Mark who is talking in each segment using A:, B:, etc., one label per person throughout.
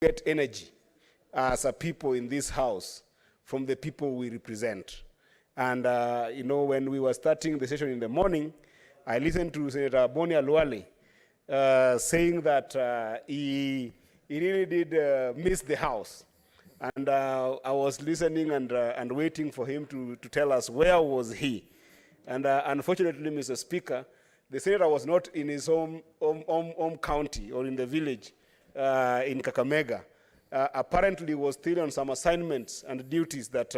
A: get energy as a people in this house from the people we represent. And, you know, when we were starting the session in the morning, I listened to Senator Boni Khalwale saying that he really did miss the house. And I was listening and waiting for him to tell us where was he. And unfortunately, Mr. Speaker, the senator was not in his home county or in the village in Kakamega. Apparently, he was still on some assignments and duties that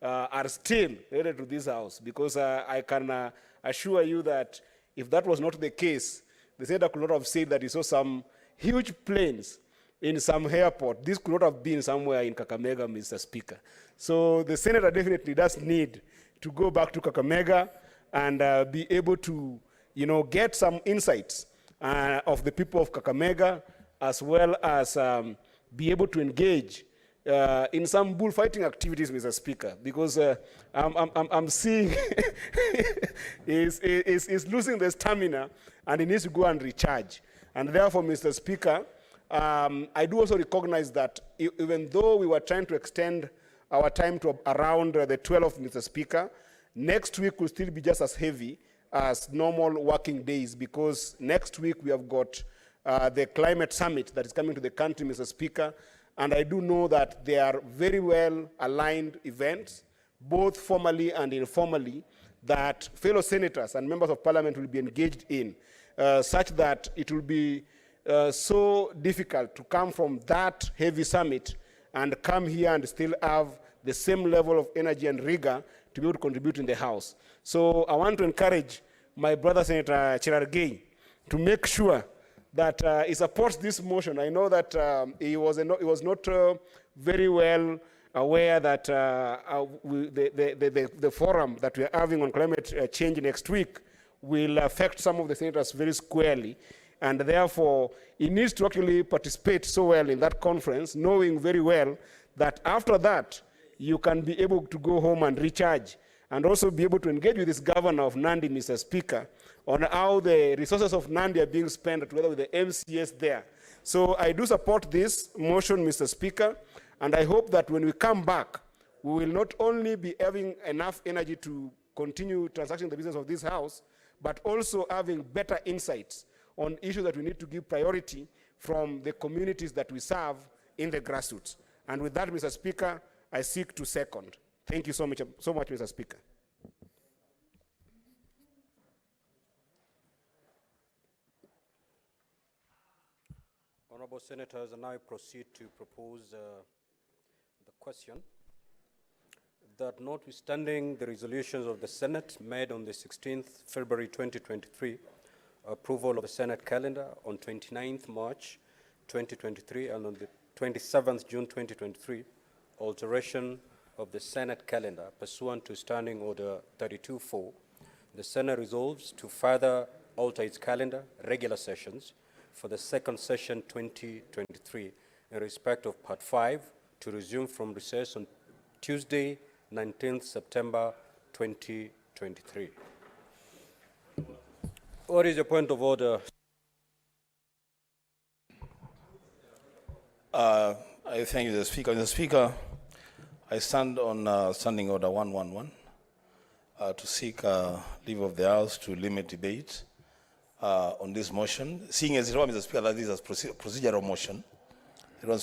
A: are still related to this house, because I can assure you that if that was not the case, the senator could not have said that he saw some huge planes in some airport. This could not have been somewhere in Kakamega, Mr. Speaker. So the senator definitely does need to go back to Kakamega and be able to, you know, get some insights of the people of Kakamega, as well as be able to engage in some bullfighting activities, Mr. Speaker, because I'm seeing is losing the stamina and he needs to go and recharge. And therefore, Mr. Speaker, I do also recognize that even though we were trying to extend our time to around the 12th, Mr. Speaker, next week will still be just as heavy as normal working days, because next week we have got the climate summit that is coming to the country, Mr. Speaker, and I do know that they are very well aligned events, both formally and informally, that fellow senators and members of parliament will be engaged in, such that it will be so difficult to come from that heavy summit and come here and still have the same level of energy and rigor to be able to contribute in the House. So I want to encourage my brother Senator Cherargei to make sure that he supports this motion. I know that he was not very well aware that the forum that we are having on climate change next week will affect some of the senators very squarely. And therefore, he needs to actually participate so well in that conference, knowing very well that after that, you can be able to go home and recharge, and also be able to engage with this governor of Nandi, Mr. Speaker, on how the resources of Nandi are being spent together with the MCS there. So I do support this motion, Mr. Speaker, and I hope that when we come back, we will not only be having enough energy to continue transacting the business of this House, but also having better insights on issues that we need to give priority from the communities that we serve in the grassroots. And with that, Mr. Speaker, I seek to second. Thank you so much, Mr. Speaker.
B: Honorable Senators, I now proceed to propose the question that, notwithstanding the resolutions of the Senate made on the 16th February 2023, approval of the Senate calendar on 29th March 2023 and on the 27th June 2023, alteration of the Senate calendar pursuant to Standing Order 32-4, the Senate resolves to further alter its calendar, regular sessions, for the second session 2023 in respect of Part 5 to resume from recess on Tuesday, 19th September 2023. What is your point of order?
C: I thank you, Mr. Speaker. Mr. Speaker, I stand on Standing Order 111 to seek leave of the House to limit debate on this motion. Seeing as it was, Mr. Speaker, that this is a procedural motion, it was